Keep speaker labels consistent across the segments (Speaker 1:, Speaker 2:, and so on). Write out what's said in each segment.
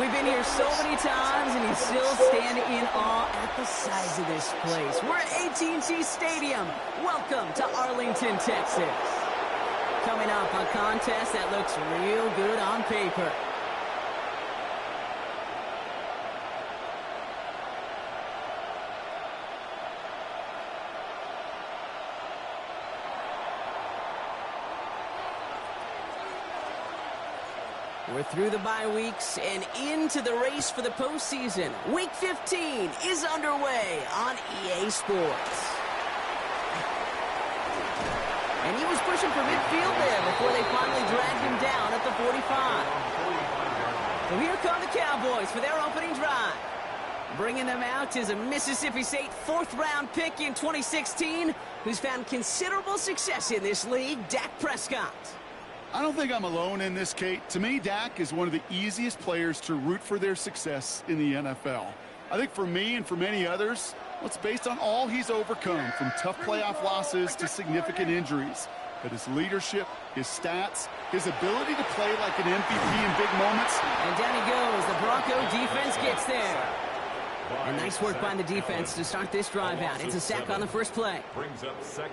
Speaker 1: We've been here so many times, and you still stand in awe at the size of this place. We're at AT&T Stadium. Welcome to Arlington, Texas. Coming up, a contest that looks real good on paper. We're through the bye weeks and into the race for the postseason. Week 15 is underway on EA Sports. And he was pushing for midfield there before they finally dragged him down at the 45. So here come the Cowboys for their opening drive. Bringing them out is a Mississippi State fourth-round pick in 2016 who's found considerable success in this league, Dak Prescott.
Speaker 2: I don't think I'm alone in this, Kate. To me, Dak is one of the easiest players to root for their success in the NFL. I think for me and for many others, it's based on all he's overcome, from tough playoff losses to significant injuries. But his leadership, his stats, his ability to play like an MVP in big moments.
Speaker 1: And down he goes. The Bronco defense gets there. And nice work by the defense to start this drive out. It's a sack on the first play.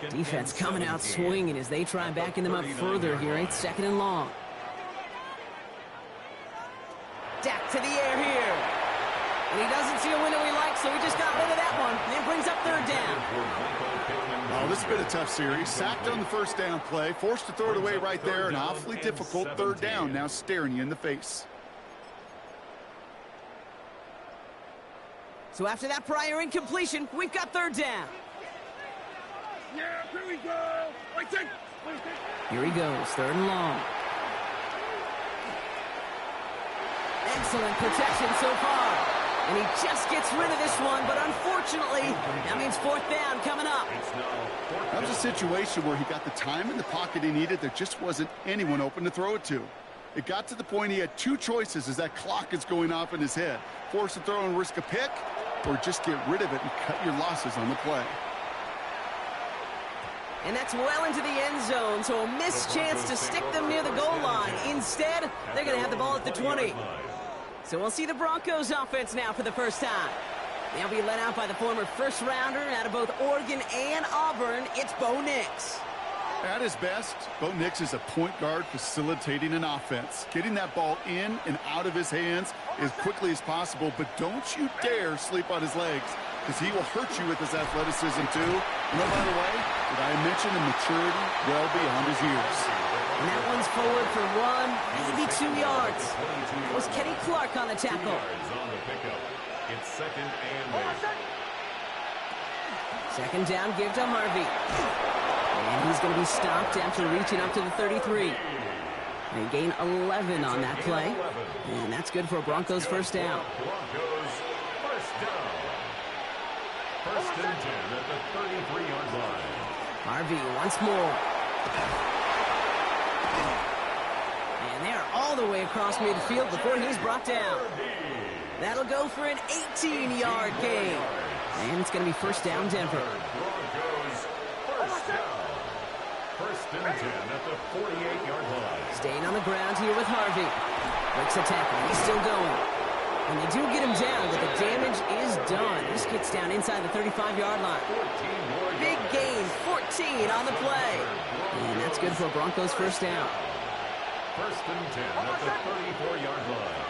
Speaker 1: Defense coming out swinging as they try backing them up further here. It's second and long. Dak to the air here. And he doesn't see a window he likes, so he just got rid of that one. And it brings up third down.
Speaker 2: Oh, this has been a tough series. Sacked on the first down play. Forced to throw it away right there. An awfully difficult third down now staring you in the face.
Speaker 1: So after that prior incompletion, we've got third down.
Speaker 3: Yeah, here we go.
Speaker 1: Here he goes, third and long. Excellent protection so far. And he just gets rid of this one, but unfortunately, that means fourth down coming up.
Speaker 2: That was a situation where he got the time in the pocket he needed. There just wasn't anyone open to throw it to. It got to the point he had two choices as that clock is going off in his head. Force to throw and risk a pick, or just get rid of it and cut your losses on the play.
Speaker 1: And that's well into the end zone, so a missed chance to stick them near the goal line. Instead, they're going to have the ball at the 20. So we'll see the Broncos offense now for the first time. They'll be led out by the former first-rounder out of both Oregon and Auburn. It's Bo Nix.
Speaker 2: At his best, Bo Nix is a point guard facilitating an offense, getting that ball in and out of his hands as quickly as possible, but don't you dare sleep on his legs, because he will hurt you with his athleticism too. And oh, by the way, did I mention the maturity well beyond his years?
Speaker 1: And that one's forward for 1, maybe 2 yards. It was Kenny Clark on the tackle.
Speaker 3: It's second and 8.
Speaker 1: Second down, give to Harvey. And he's going to be stopped after reaching up to the 33. They gain 11 on that play. And that's good for a Broncos first down.
Speaker 3: Broncos first down. First and 10 at the 33-yard line.
Speaker 1: Harvey once more. And they're all the way across midfield before he's brought down. That'll go for an 18-yard gain. And it's going to be first down, Denver.
Speaker 3: Broncos first down. First and 10 at the 48-yard line.
Speaker 1: Staying on the ground here with Harvey. Breaks a tackle. He's still going. And they do get him down, but the damage is done. This gets down inside the 35-yard line. Big gain, 14 on the play. And that's good for a Broncos first down.
Speaker 3: First and 10 at the 34-yard line.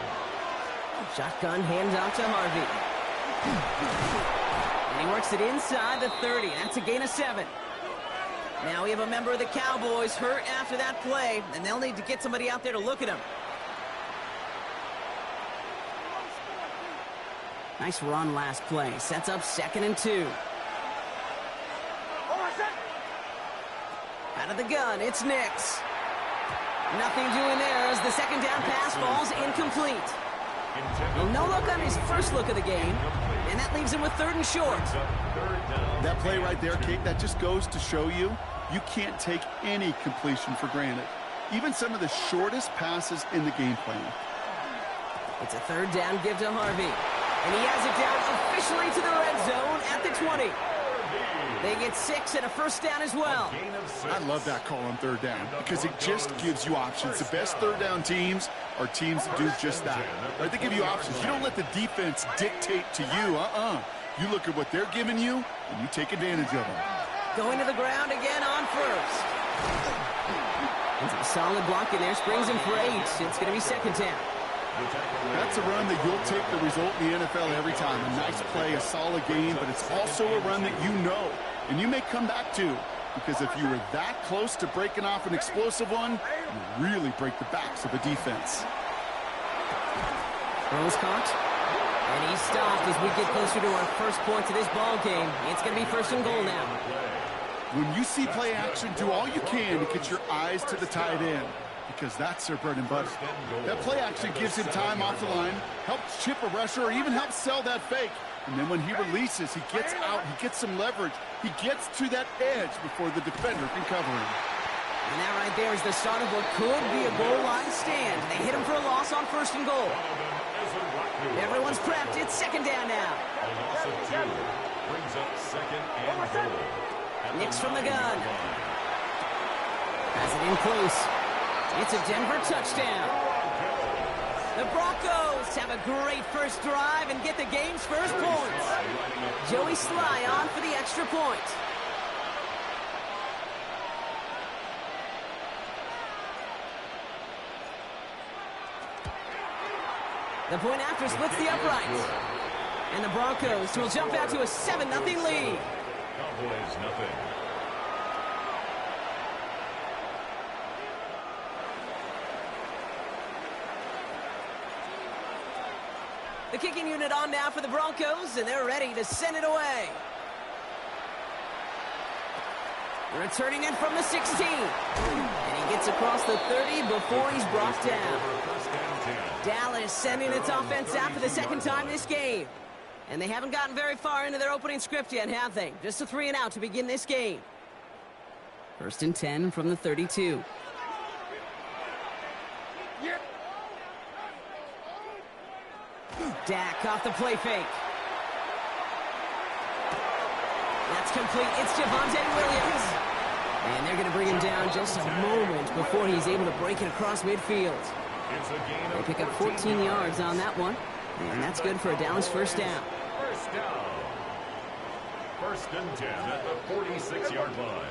Speaker 1: Shotgun hands out to Harvey. And he works it inside the 30. That's a gain of 7. Now we have a member of the Cowboys hurt after that play, and they'll need to get somebody out there to look at him. Nice run last play. Sets up second and 2. Out of the gun, it's Nix. Nothing doing there as the second down pass falls incomplete. Well, no look on his first look of the game, and that leaves him with third and short.
Speaker 2: That play right there, Kate, that just goes to show you can't take any completion for granted. Even some of the shortest passes in the game plan.
Speaker 1: It's a third down give to Harvey. And he has it down officially to the red zone at the 20. They get 6 and a first down as well.
Speaker 2: I love that call on third down because it just gives you options. The best third down teams are teams that do just that. Right? They give you options. You don't let the defense dictate to you. You look at what they're giving you, and you take advantage of them.
Speaker 1: Going to the ground again on first. And some solid blocking there. Springs him for 8. It's going to be second down.
Speaker 2: That's a run that you'll take the result in the NFL every time. A nice play, a solid game, but it's also a run that you know and you may come back to, because if you were that close to breaking off an explosive one, you really break the backs of a defense.
Speaker 1: Throws caught. And he's stopped as we get closer to our first point to this ball game. It's going to be first and goal now.
Speaker 2: When you see play action, do all you can to get your eyes to the tight end, because that's their bread and butter. That play action gives him time off the line, helps chip a rusher, or even helps sell that fake. And then when he releases, he gets out, he gets some leverage. He gets to that edge before the defender can cover him.
Speaker 1: And that right there is the start of what could be a goal line stand. They hit him for a loss on first and goal. Everyone's prepped. It's second down now.
Speaker 3: A loss of 2 brings up second and goal.
Speaker 1: Nix from the gun. Has it in close. It's a Denver touchdown. The Broncos have a great first drive and get the game's first points. Joey Sly on for the extra point. The point after splits the uprights. And the Broncos will jump out to a 7-0 lead.
Speaker 3: Cowboys nothing.
Speaker 1: The kicking unit on now for the Broncos, and they're ready to send it away. Returning in from the 16. And he gets across the 30 before he's brought down. Dallas sending its offense out for the second time this game. And they haven't gotten very far into their opening script yet, have they? Just a 3 and out to begin this game. First and 10 from the 32. Dak off the play fake. That's complete. It's Javonte Williams. And they're going to bring him down just a moment before he's able to break it across midfield. They pick up 14 yards on that one. And that's good for a Dallas first down.
Speaker 3: First down. First and 10 at the 46-yard line.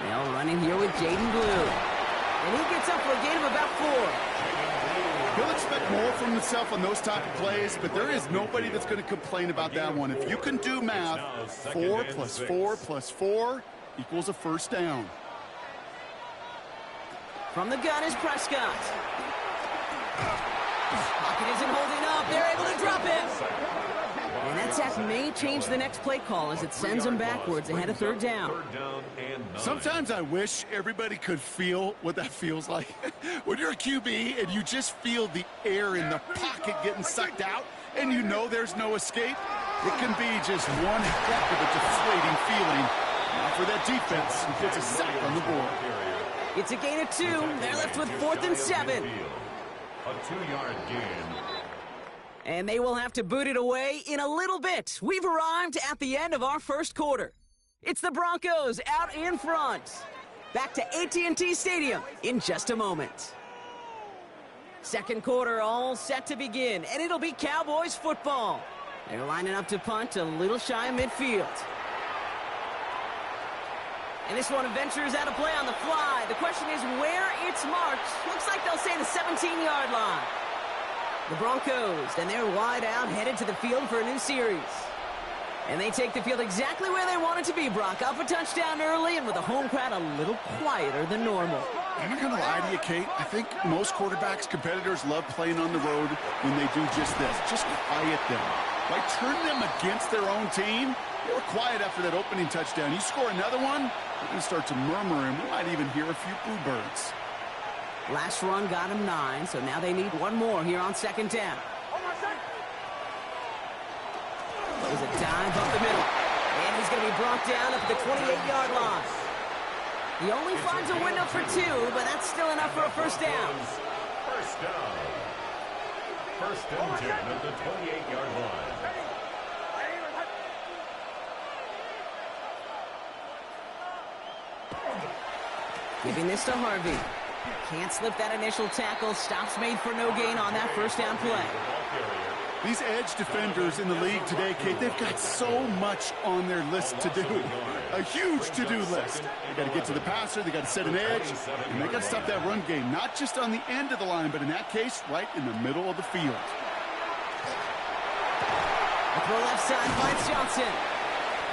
Speaker 1: Now running here with Jaden Blue. And he gets up for a gain of about 4.
Speaker 2: He'll expect more from himself on those type of plays, but there is nobody that's going to complain about that one. If you can do math, 4 plus 4 plus 4 equals a first down.
Speaker 1: From the gun is Prescott. Pocket isn't holding up. They're able to drop him. And that sack may change the next play call as it sends them backwards ahead of third down.
Speaker 2: Sometimes I wish everybody could feel what that feels like. When you're a QB and you just feel the air in the pocket getting sucked out and you know there's no escape, it can be just one heck of a deflating feeling. Now for that defense who puts a sack on the board.
Speaker 1: It's a gain of 2. They're left with 4th and 7.
Speaker 3: A 2-yard gain.
Speaker 1: And they will have to boot it away in a little bit. We've arrived at the end of our first quarter. It's the Broncos out in front. Back to AT&T Stadium in just a moment. Second quarter all set to begin, and it'll be Cowboys football. They're lining up to punt a little shy of midfield. And this one ventures out of play on the fly. The question is where it's marked. Looks like they'll say the 17-yard line. The Broncos, and they're wide out, headed to the field for a new series. And they take the field exactly where they want it to be, Brock. Up a touchdown early, and with the home crowd a little quieter than normal.
Speaker 2: I'm not going to lie to you, Kate. I think most quarterbacks, competitors love playing on the road when they do just this. Just quiet them. By turning them against their own team, they were quiet after that opening touchdown. You score another one, they're going to start to murmur, and we might even hear a few bluebirds.
Speaker 1: Last run got him 9, so now they need one more here on second down. There's a dive up the middle. And he's going to be brought down at the 28-yard line. He only finds a window for 2, but that's still enough for a first down.
Speaker 3: First down. First and 10 at the 28-yard line.
Speaker 1: Giving this to Harvey. Can't slip that initial tackle. Stops made for no gain on that first down play.
Speaker 2: These edge defenders in the league today, Kate, they've got so much on their list to do. A huge to-do list. They got to get to the passer, they got to set an edge, and they got to stop that run game, not just on the end of the line, but in that case, right in the middle of the field.
Speaker 1: The throw left side finds Johnson.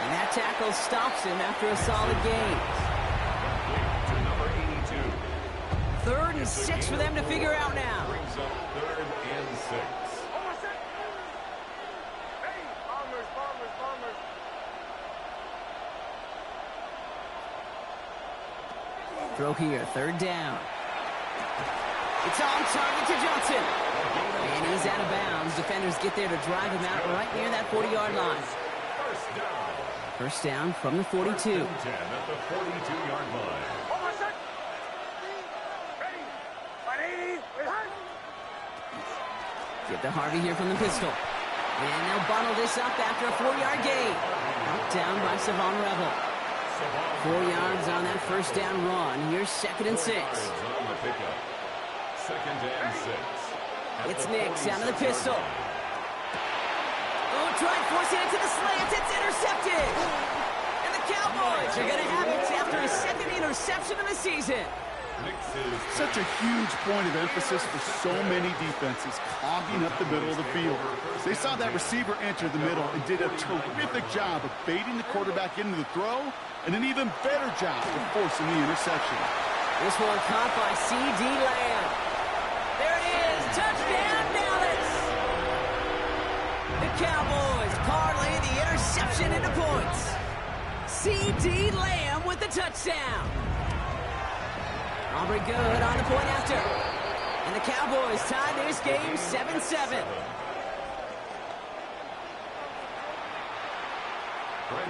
Speaker 1: And that tackle stops him after a solid gain.
Speaker 3: To number 82.
Speaker 1: 3rd and 6 for them to figure out now.
Speaker 3: Brings up 3rd and 6.
Speaker 1: Throw here, 3rd down. It's on target to Johnson. And he's out of bounds. Defenders get there to drive him out right near that 40-yard line. First down from the 42.
Speaker 3: 10 at the 42-yard line.
Speaker 1: Get to Harvey here from the pistol. And they'll bundle this up after a 4-yard gain. Knocked down by Savon Revel. 4 yards on that first down run. Here's 2nd and 6.
Speaker 3: On the pickup. 2nd and 6.
Speaker 1: It's Nix out of the pistol. Oh, try forcing it to the slants. It's intercepted. And the Cowboys are going to have it after his 2nd interception of the season.
Speaker 2: Such a huge point of emphasis for so many defenses, clogging up the middle of the field. They saw that receiver enter the middle and did a terrific job of baiting the quarterback into the throw, and an even better job of forcing the interception.
Speaker 1: This one caught by C.D. Lamb. There it is. Touchdown, Dallas. The Cowboys parlay the interception into points. C.D. Lamb with the touchdown. Aubrey good on the point after. And the Cowboys tie this game 7-7.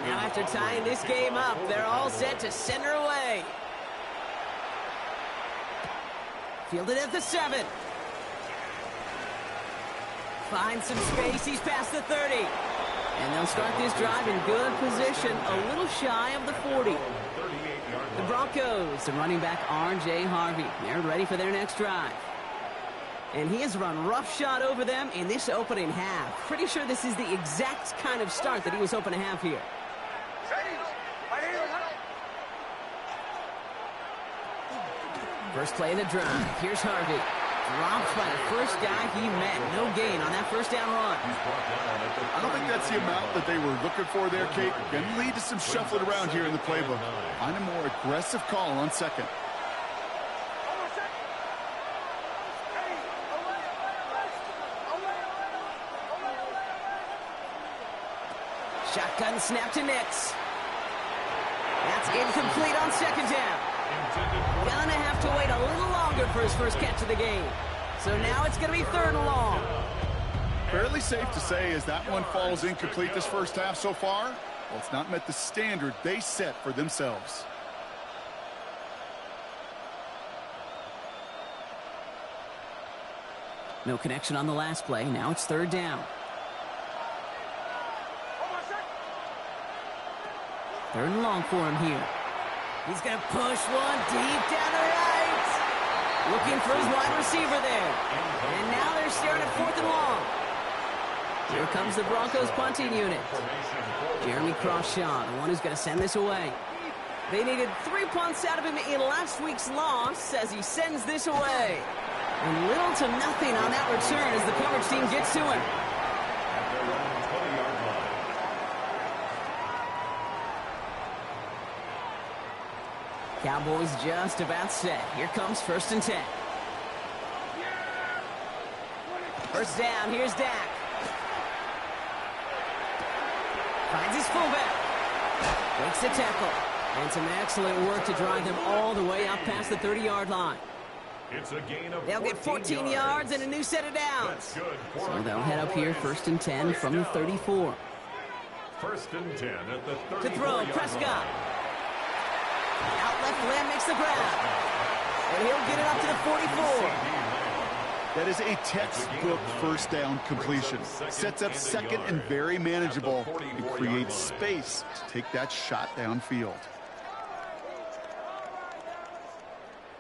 Speaker 1: Now after tying this game up, they're all set to send her away. Fielded at the 7. Finds some space, he's past the 30. And they'll start this drive in good position, a little shy of the 40. The Broncos, the running back R.J. Harvey. They're ready for their next drive. And he has run roughshod over them in this opening half. Pretty sure this is the exact kind of start that he was hoping to have here. First play of the drive. Here's Harvey. Dropped by the first guy he met. No gain on that first down run.
Speaker 2: I don't think that's the amount that they were looking for there, Kate. Going to lead to some shuffling around here in the playbook. Find a more aggressive call on 2nd.
Speaker 1: Shotgun snap to Nix. That's incomplete on 2nd down. Gonna have to wait a little longer for his first catch of the game. So now it's going to be 3rd and long.
Speaker 2: Fairly safe to say as that one falls incomplete this first half so far, well, it's not met the standard they set for themselves.
Speaker 1: No connection on the last play. Now it's 3rd down. 3rd and long for him here. He's going to push one deep down the right. Looking for his wide receiver there. And now they're staring at 4th and long. Here comes the Broncos punting unit. Jeremy Crawshaw, the one who's going to send this away. They needed 3 punts out of him in last week's loss as he sends this away. And little to nothing on that return as the coverage team gets to him. Cowboys just about set. Here comes 1st and 10. First down, here's Dak. Finds his fullback. Breaks the tackle. And some excellent work to drive them all the way up past the 30-yard line.
Speaker 3: It's a gain of
Speaker 1: They'll get 14 yards and a new set of downs. So they'll head up here 1st and 10 from the 34.
Speaker 3: 1st and 10 at the 34.
Speaker 1: To throw, Prescott. Out left, Lamb makes the grab. And he'll get it up to the 44.
Speaker 2: That is a textbook first down completion. Sets up 2nd and very manageable and creates space to take that shot downfield.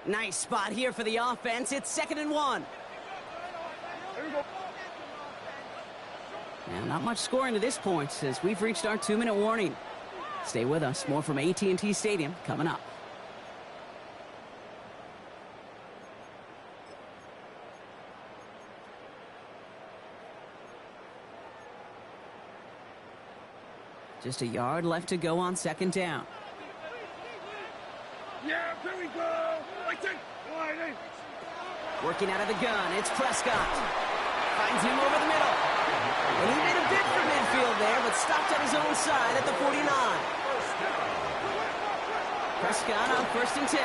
Speaker 1: Nice spot here for the offense. It's 2nd and 1. Now, not much scoring to this point as we've reached our 2-minute warning. Stay with us. More from AT&T Stadium coming up. Just a yard left to go on 2nd down.
Speaker 4: Yeah, here we go.
Speaker 1: Working out of the gun, it's Prescott. Finds him over the middle. And he made a bid for midfield there, but stopped on his own side at the 49. Prescott on 1st and 10.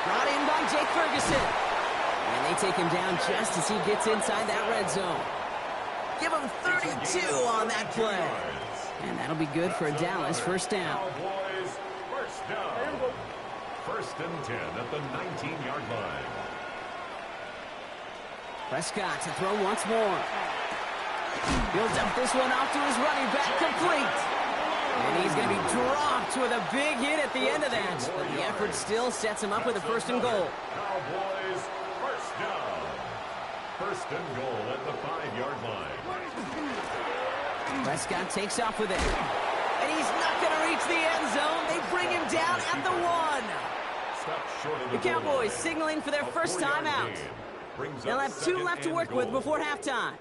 Speaker 1: Brought in by Jake Ferguson. And they take him down just as he gets inside that red zone. Give him 32 on that play. And that'll be good for Dallas. 1st down.
Speaker 3: Cowboys, 1st down. 1st and 10 at the 19-yard line.
Speaker 1: Prescott to throw once more. He'll dump this one off to his running back, complete. And he's going to be dropped with a big hit at the end of that. But the effort still sets him up with a 1st and goal.
Speaker 3: Cowboys, 1st down. 1st and goal at the 5-yard line.
Speaker 1: Prescott takes off with it. And he's not going to reach the end zone. They bring him down at the 1. The Cowboys signaling for their first time out. They'll have 2 left to work with before halftime.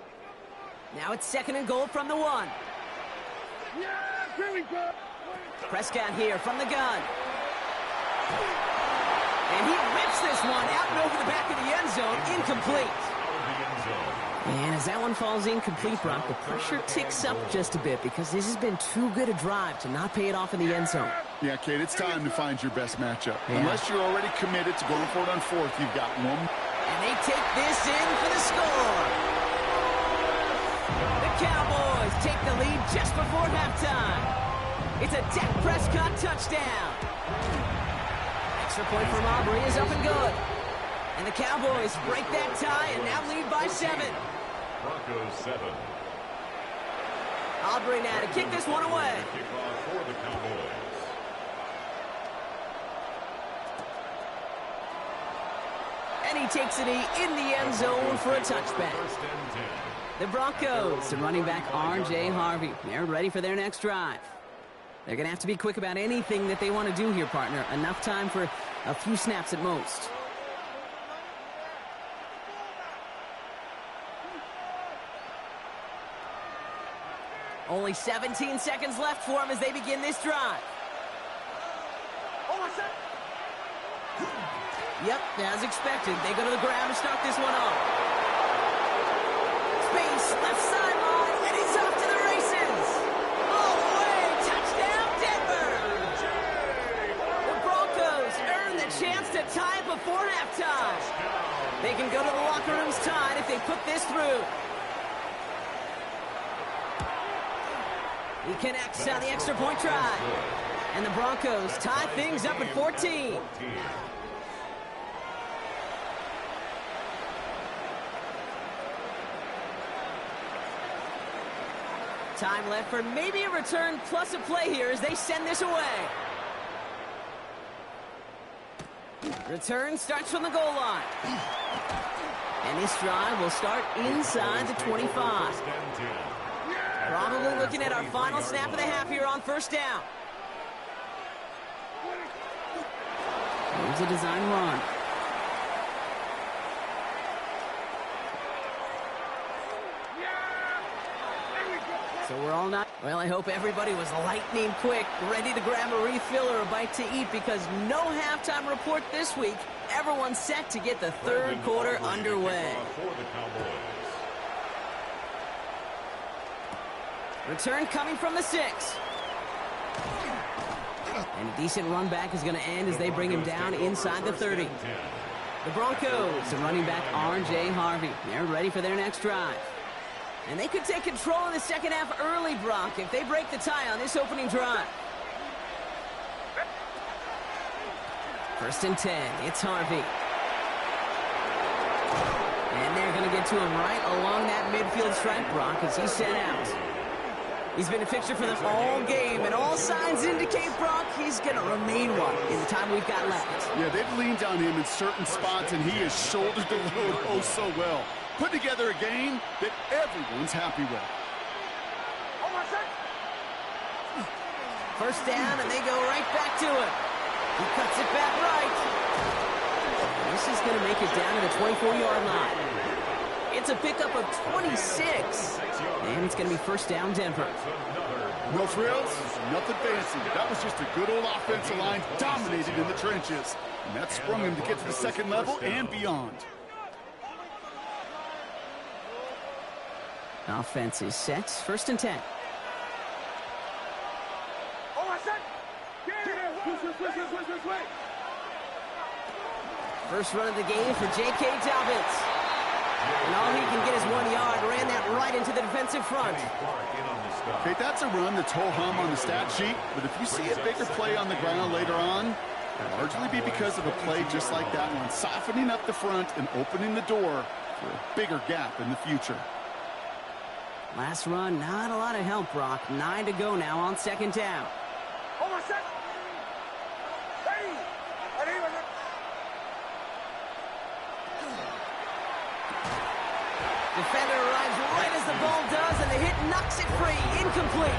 Speaker 1: Now it's 2nd and goal from the 1. Prescott here from the gun. And he rips this one out and over the back of the end zone. Incomplete. And as that one falls incomplete, Brock, the pressure ticks up just a bit because this has been too good a drive to not pay it off in the end zone.
Speaker 2: Yeah, Kate, it's time to find your best matchup. Yeah. Unless you're already committed to going for it on 4th, you've got one.
Speaker 1: And they take this in for the score. The Cowboys take the lead just before halftime. It's a Dak Prescott touchdown. Extra point from Aubrey is up and good. And the Cowboys break that tie and now lead by 7.
Speaker 3: Broncos 7.
Speaker 1: Aubrey now to kick this one away.
Speaker 3: Kickoff for the Cowboys.
Speaker 1: And he takes it in the end zone for a touchback. The Broncos, the running back R.J. Harvey. They're ready for their next drive. They're going to have to be quick about anything that they want to do here, partner. Enough time for a few snaps at most. Only 17 seconds left for them as they begin this drive. Yep, as expected. They go to the ground to start this one off. Space, left sideline, and he's off to the races. All the way, touchdown, Denver. The Broncos earn the chance to tie it before halftime. They can go to the locker rooms tied if they put this through. He connects on the extra point try. And the Broncos tie things up at 14. Time left for maybe a return plus a play here as they send this away. Return starts from the goal line. And this drive will start inside the 25. Probably looking at our final snap of the half here on 1st down. Here's a design run. So we're all not... Well, I hope everybody was lightning quick, ready to grab a refill or a bite to eat because no halftime report this week. Everyone's set to get the 3rd quarter underway. Return coming from the 6. And a decent run back is going to end as they bring him down inside the 30. The Broncos, the running back R.J. Harvey. They're ready for their next drive. And they could take control of the second half early, Brock, if they break the tie on this opening drive. 1st and 10, it's Harvey. And they're going to get to him right along that midfield stripe, Brock, as he's set out. He's been a fixture for them all game, and all signs indicate, Brock, he's going to remain one in the time we've got left.
Speaker 2: Yeah, they've leaned on him in certain spots, and he has shouldered the load oh so well. Put together a game that everyone's happy with.
Speaker 1: First down, and they go right back to it. He cuts it back right. This is going to make it down to the 24-yard line. It's a pickup of 26. And it's going to be first down, Denver.
Speaker 2: No frills, nothing fancy. That was just a good old offensive line dominated in the trenches. And that sprung him to get to the second level and beyond.
Speaker 1: Offense is set. First and 10. First run of the game for J.K. Dobbins. And all he can get is 1 yard. Ran that right into the defensive front.
Speaker 2: Okay, that's a run that's ho-hum on the stat sheet. But if you see a bigger play on the ground later on, it'll largely be because of a play just like that one, softening up the front and opening the door for a bigger gap in the future.
Speaker 1: Last run, not a lot of help, Brock. 9 to go now on second down. Defender arrives right as the ball does, and the hit knocks it free. Incomplete.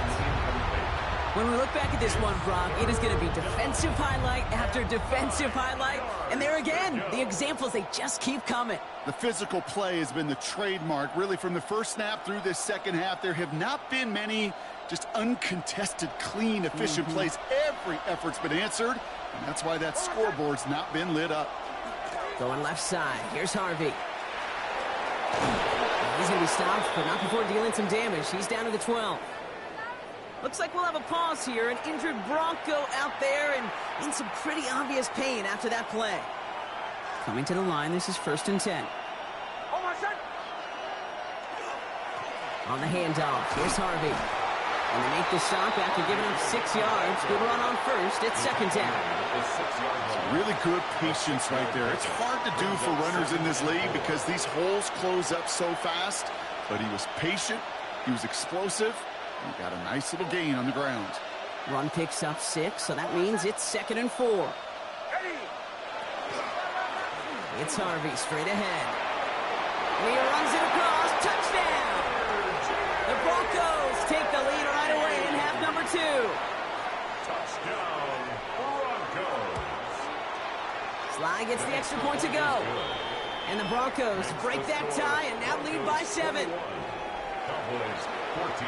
Speaker 1: When we look back at this one, Brock, it is going to be defensive highlight after defensive highlight. And there again, the examples, they just keep coming.
Speaker 2: The physical play has been the trademark, really, from the first snap through this second half. There have not been many just uncontested, clean, efficient plays. Every effort's been answered, and that's why that scoreboard's not been lit up.
Speaker 1: Going left side. Here's Harvey. He's going to be stopped, but not before dealing some damage. He's down to the 12. Looks like we'll have a pause here. An injured Bronco out there and in some pretty obvious pain after that play. Coming to the line, this is first and 10. On the handoff, here's Harvey. And they make the stop after giving him 6 yards. Good run on first. It's second down.
Speaker 2: Really good patience right there. It's hard to do for runners in this league because these holes close up so fast. But he was patient, he was explosive, and he got a nice little gain on the ground.
Speaker 1: Run picks up 6, so that means it's second and 4. It's Harvey straight ahead. And he runs it across. Touchdown! The Broncos take the lead right away in half number 2.
Speaker 3: Touchdown, Broncos.
Speaker 1: Sly gets the extra point to go. And the Broncos break that tie and now lead by 7.
Speaker 3: Cowboys 14.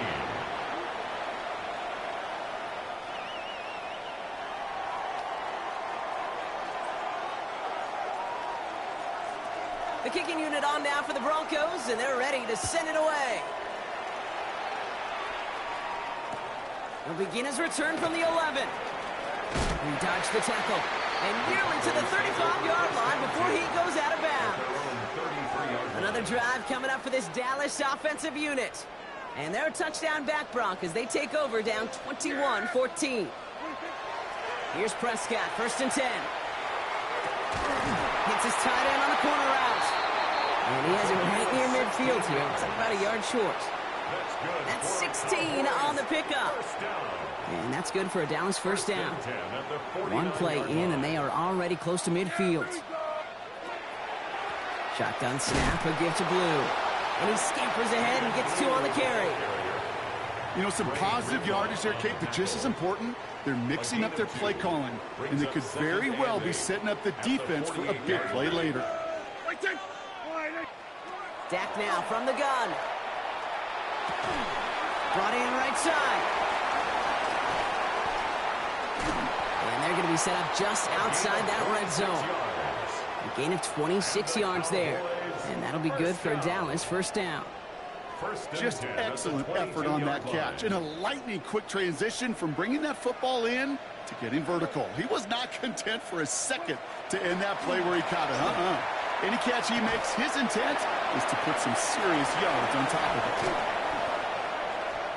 Speaker 1: The kicking unit on now for the Broncos, and they're ready to send it away. He'll begin his return from the 11. He dodged the tackle, and nearly to the 35-yard line before he goes out of bounds. Another drive coming up for this Dallas offensive unit. And they're a touchdown back, Brock, as they take over down 21-14. Here's Prescott, first and 10. Hits his tight end on the corner route. And he has it right near midfield here. It's about a yard short. That's 16 on the pickup. And that's good for a Dallas first down. One play in, and they are already close to midfield. Shotgun snap, a give to Blue. And he scampers ahead and gets 2 on the carry.
Speaker 2: You know, some positive yardage there, Kate, but just as important, they're mixing up their play calling, and they could very well be setting up the defense for a big play later.
Speaker 1: Dak now from the gun. Brought in right side. And they're going to be set up just outside that red zone. A gain of 26 yards there. And that'll be good for Dallas first down.
Speaker 2: Just excellent effort on that catch. And a lightning quick transition from bringing that football in to getting vertical. He was not content for a second to end that play where he caught it. Any catch he makes, his intent is to put some serious yards on top of it.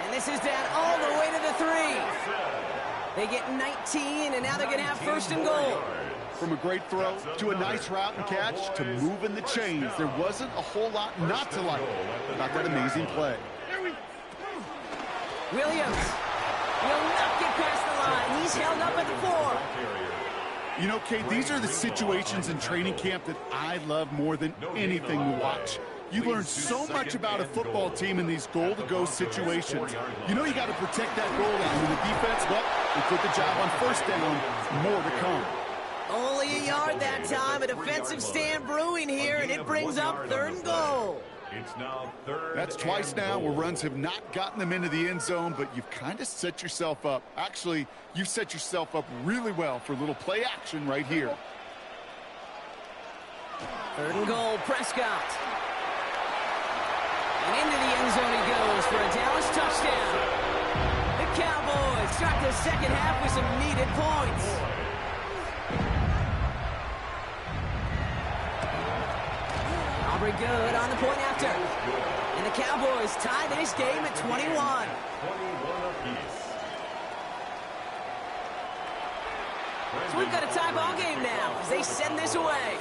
Speaker 1: And this is down all the way to the 3. They get 19, and now they're going to have first and goal.
Speaker 2: From a great throw to a nice route and catch to moving the chains, there wasn't a whole lot not to like about that amazing play.
Speaker 1: Williams will not get past the line. He's held up at the 4.
Speaker 2: You know, Kate, these are the situations in training camp that I love more than anything to watch. You learn so much about a football team in these goal-to-go situations. You know you got to protect that goal line. And the defense, well, they did the job on first down. More to come.
Speaker 1: Only a yard that time. A defensive stand brewing here, and it brings up 3rd and goal.
Speaker 3: It's now 3rd.
Speaker 2: That's twice now where runs have not gotten them into the end zone, but you've kind of set yourself up. Actually, you've set yourself up really well for a little play action right here.
Speaker 1: 3rd and goal, Prescott. And into the end zone he goes for a Dallas touchdown. The Cowboys start the second half with some needed points. Aubrey good on the point after. And the Cowboys tie this game at 21.
Speaker 3: 21 apiece.
Speaker 1: So we've got a tie ball game now as they send this away.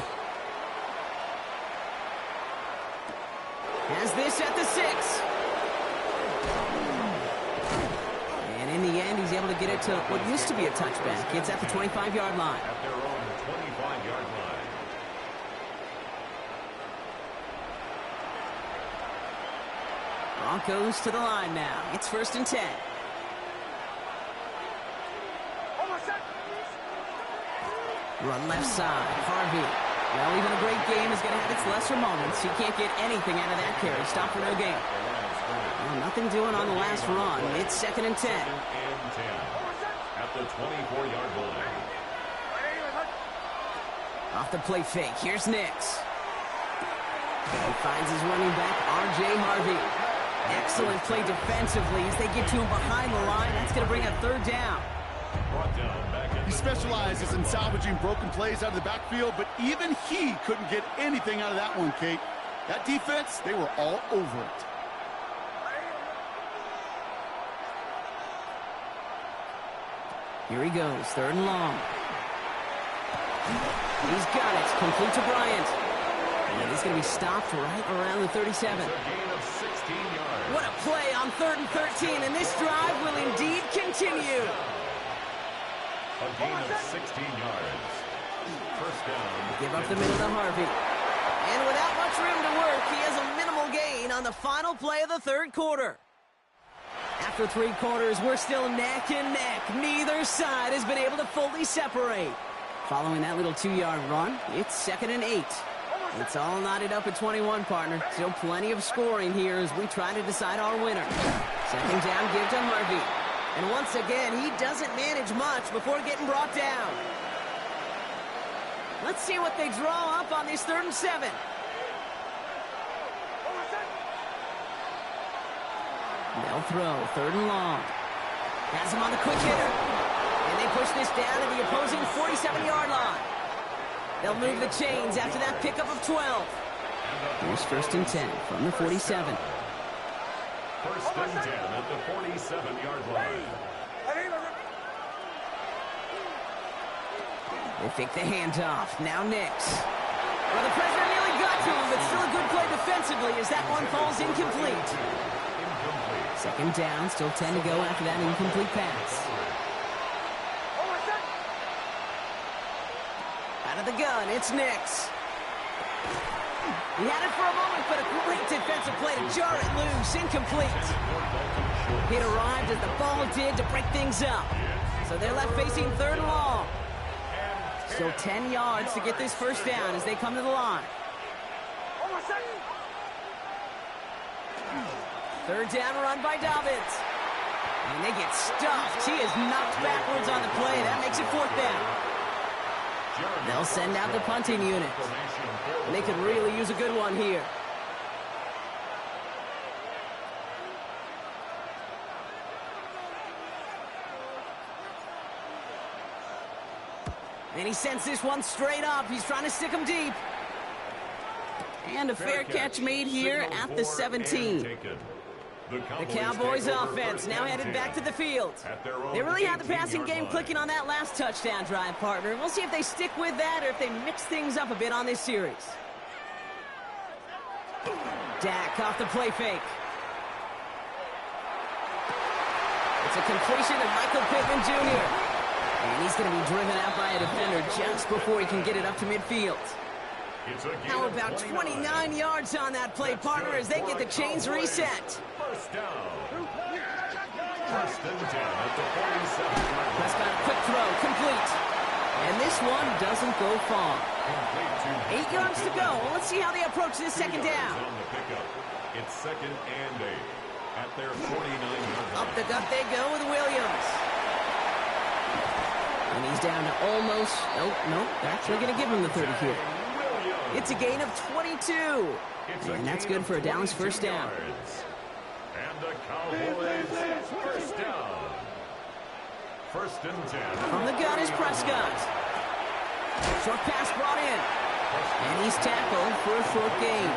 Speaker 1: Has this at the 6. And in the end, he's able to get it to what used to be a touchback. It's at the 25-yard line.
Speaker 3: At their own 25-yard line.
Speaker 1: Broncos to the line now. It's 1st and 10. Run left side. Harvey. Well, even a great game is going to have its lesser moments. He can't get anything out of that carry. Stop for no gain. Well, nothing doing on the last run. It's 2nd and 10.
Speaker 3: At the 24-yard line.
Speaker 1: Off the play fake. Here's Nix. He finds his running back, R.J. Harvey. Excellent play defensively as they get to him behind the line. That's going to bring a 3rd down.
Speaker 2: He specializes in salvaging broken plays out of the backfield, but even he couldn't get anything out of that one, Kate. That defense, they were all over it.
Speaker 1: Here he goes, 3rd and long. He's got it, complete to Bryant. And he's going to be stopped right around the 37. What a play on 3rd and 13, and this drive will indeed continue.
Speaker 3: A gain of 16 yards. 1st down.
Speaker 1: Give up the middle to Harvey. And without much room to work, he has a minimal gain on the final play of the 3rd quarter. After 3 quarters, we're still neck and neck. Neither side has been able to fully separate. Following that little 2-yard run, it's 2nd and 8. It's all knotted up at 21, partner. Still plenty of scoring here as we try to decide our winner. 2nd down, give to Harvey. And once again, he doesn't manage much before getting brought down. Let's see what they draw up on this 3rd and 7. They'll throw, 3rd and long. Has him on the quick hitter. And they push this down to the opposing 47-yard line. They'll move the chains after that pickup of 12. Here's 1st and 10 from the 47.
Speaker 3: 1st and 10 at the 47-yard line.
Speaker 1: They fake the handoff. Now Nix. Well, the pressure nearly got to him, but still a good play defensively as that one falls incomplete. 2nd down, still 10 to go after that incomplete pass. Out of the gun, it's Nix. He had it for a moment, but a great defensive play to jar it loose. Incomplete. It arrived as the ball did to break things up. So they're left facing 3rd and long. Still 10 yards to get this 1st down as they come to the line. 3rd down run by Dobbins. And they get stuffed. He is knocked backwards on the play. That makes it 4th down. They'll send out the punting unit. And they could really use a good one here. And he sends this one straight up. He's trying to stick him deep. And a fair catch made here at the 17. The Cowboys offense now headed back to the field. They really had the passing game clicking on that last touchdown drive, partner. We'll see if they stick with that or if they mix things up a bit on this series. Dak off the play fake. It's a completion to Michael Pittman Jr. And he's going to be driven out by a defender just before he can get it up to midfield. How about 29 yards on that play, partner, as they get the chains reset?
Speaker 3: First down. First and 10 at the 47.
Speaker 1: Prescott, a quick throw, complete. And this one doesn't go far. 8 yards to go. Let's see how they approach this second down.
Speaker 3: On the pickup. It's second and 8 at their 49-yard line.
Speaker 1: Up the gut they go with Williams. And he's down to almost, nope, they're actually going to give him the 30 here. It's a gain of 22. And that's good for a Dallas first down.
Speaker 3: And the Cowboys first down. First and 10.
Speaker 1: From the gun is Prescott. Short pass brought in. And he's tackled for a short gain.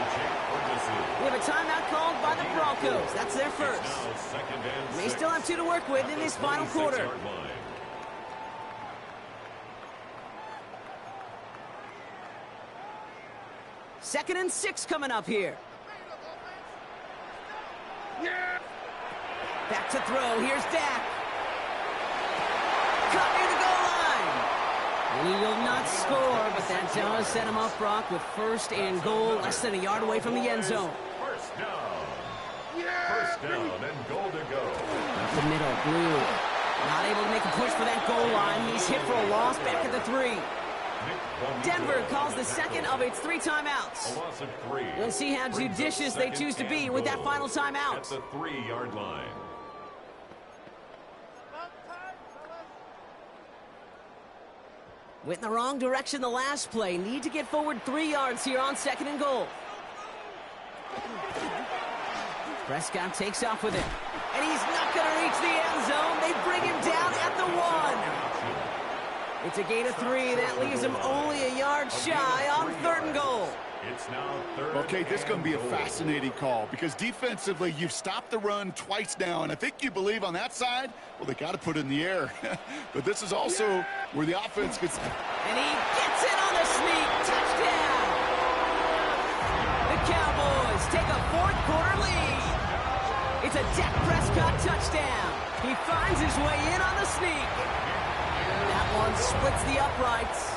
Speaker 1: We have a timeout called by the Broncos. That's their first. They still have 2 to work with in this final quarter. Second and 6 coming up here. Back to throw. Here's Dak. Cut near the goal line. And he will not score, but that does set him up, Brock, with first and goal, less than a yard away from the end zone.
Speaker 3: First down. First down and goal to go.
Speaker 1: Up the middle, Blue. Not able to make a push for that goal line. He's hit for a loss back at the 3. Denver calls the second of its 3 timeouts.
Speaker 3: A loss of 3.
Speaker 1: We'll see how judicious they choose to be with that final timeout.
Speaker 3: At the 3-yard line.
Speaker 1: Went in the wrong direction the last play. Need to get forward 3 yards here on second and goal. Prescott takes off with it. And he's not going to reach the end zone. They bring him down at the 1. It's a gain of 3. That leaves him only a yard shy on third and goal.
Speaker 3: It's now third.
Speaker 2: Okay, this is going to be a fascinating call because defensively you've stopped the run twice now, and I think you believe on that side, well, they got to put it in the air. But this is also where the offense gets...
Speaker 1: And he gets it on the sneak. Touchdown! The Cowboys take a fourth-quarter lead. It's a Dak Prescott touchdown. He finds his way in on the sneak. That one splits the uprights.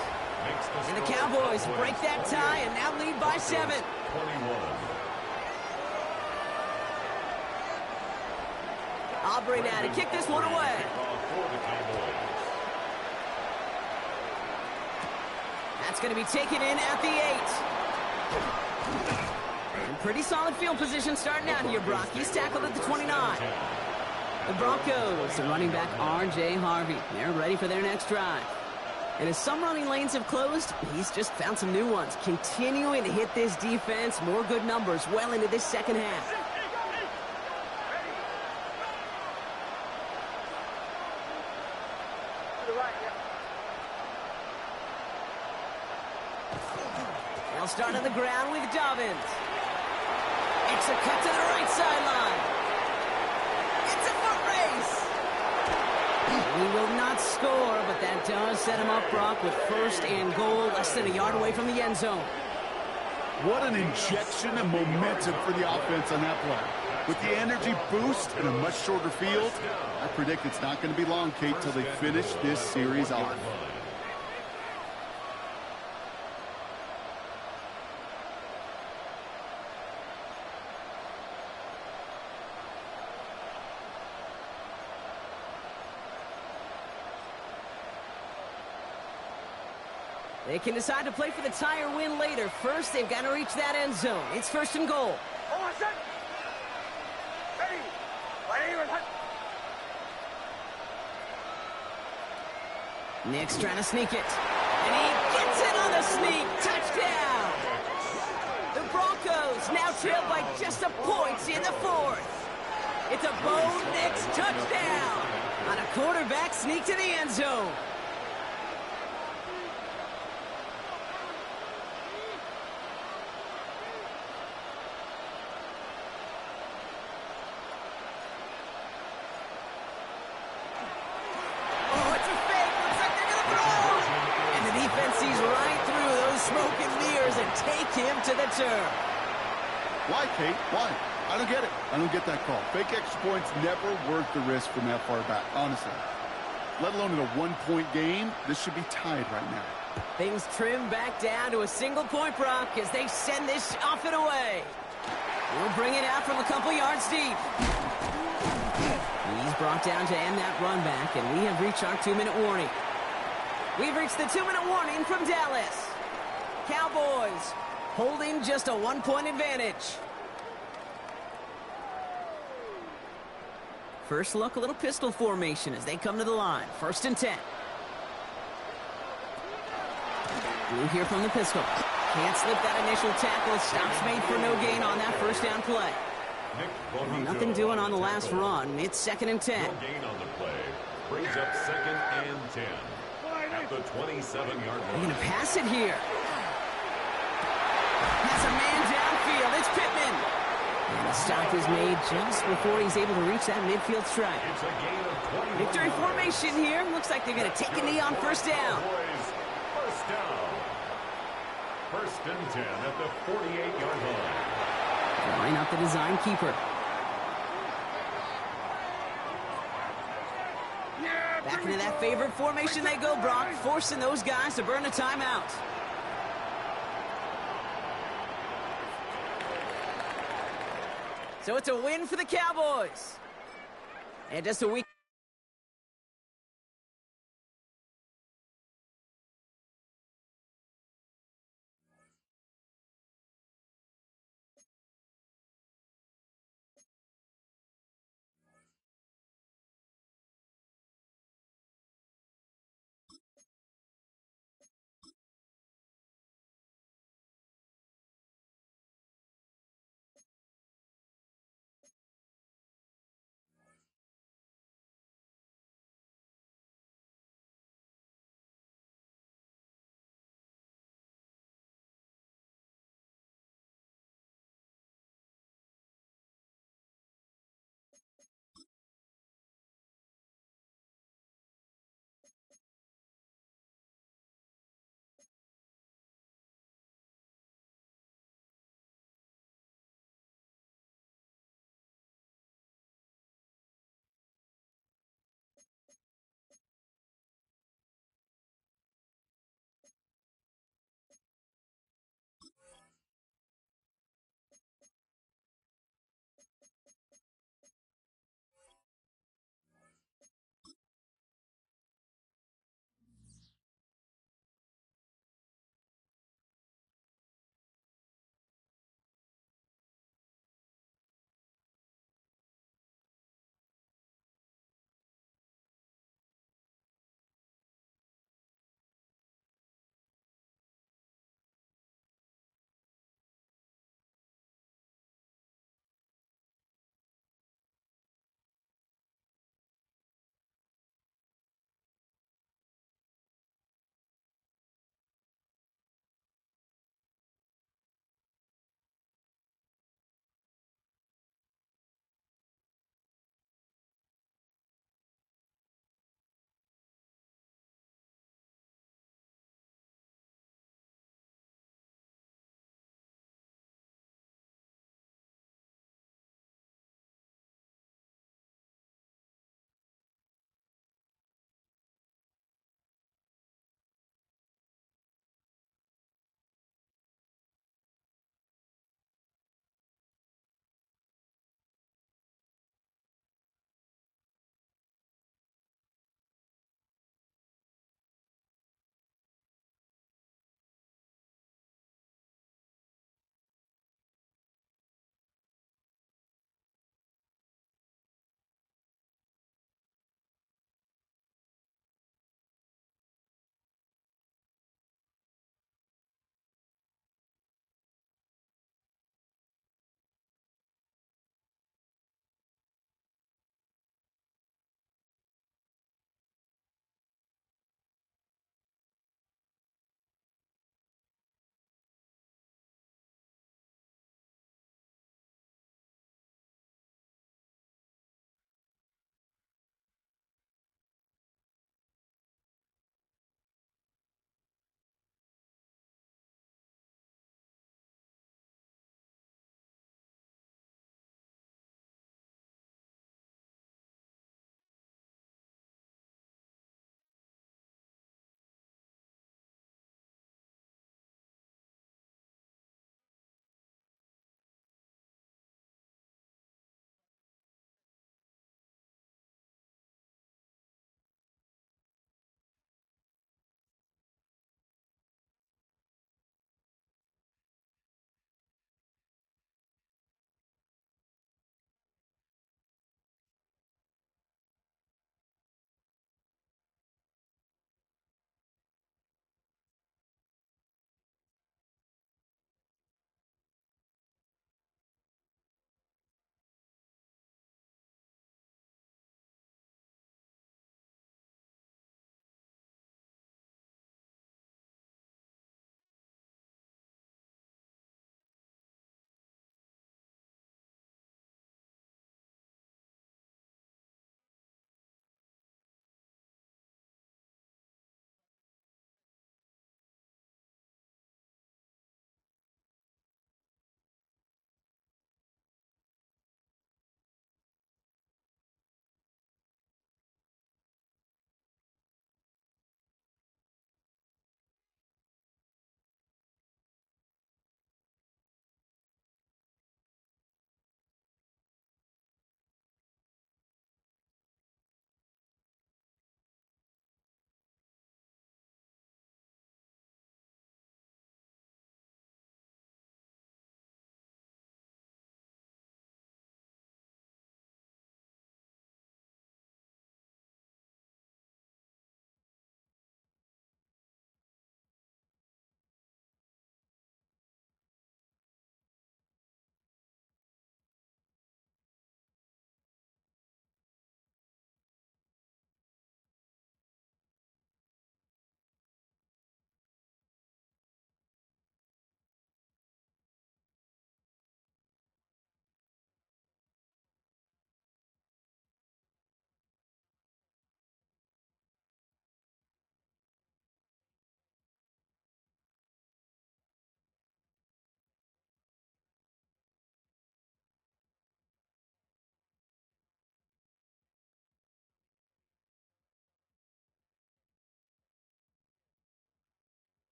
Speaker 1: And the Cowboys break that tie and now lead by 7.
Speaker 3: 21.
Speaker 1: Aubrey now to kick this one away. That's going to be taken in at the 8. And pretty solid field position starting out here, Brock. He's tackled at the 29. The Broncos, the running back R.J. Harvey. They're ready for their next drive. And as some running lanes have closed, he's just found some new ones. Continuing to hit this defense, more good numbers well into this second half. They'll start on the ground with Dobbins. It's a cut to the right sideline. It's a foot race. He will not score, but that does set him up, Brock, with first and goal, less than a yard away from the end zone.
Speaker 2: What an injection of momentum for the offense on that play. With the energy boost and a much shorter field, I predict it's not going to be long, Kate, till they finish this series off.
Speaker 1: They can decide to play for the tie or win later. First, they've got to reach that end zone. It's first and goal. Nick's trying to sneak it. And he gets it on the sneak. Touchdown! The Broncos now trail by just a point in the 4th. It's a Bo Nix touchdown on a quarterback sneak to the end zone.
Speaker 2: Smoke and mirrors and take him to the turf. Why, Kate? Why? I don't get it. I don't get that call. Fake extra points never worth the risk from that far back, honestly. Let alone in a one-point game, this should be tied right now.
Speaker 1: Things trim back down to a single point, Brock, as they send this off and away. We'll bring it out from a couple yards deep. He's brought down to end that run back, and we have reached our 2-minute warning. We've reached the 2-minute warning from Dallas. Cowboys holding just a 1-point advantage. First look, a little pistol formation as they come to the line. 1st and 10. Blue here from the pistol. Can't slip that initial tackle. Stops made for no gain on that first down play. Nothing doing on the last run. It's 2nd and 10.
Speaker 3: No gain on the play. Brings up 2nd and 10. At the 27-yard line.
Speaker 1: They're going to pass it here. Has a man downfield. It's Pittman. And the stop is made just before he's able to reach that midfield strike.
Speaker 3: It's a gain of 21.
Speaker 1: Victory formation here. Looks like they're going to take a knee on first down.
Speaker 3: First down. 1st and 10 at the 48-yard line.
Speaker 1: Line up the design keeper. Back into that favorite formation they go, Brock, forcing those guys to burn a timeout. So it's a win for the Cowboys. And just a week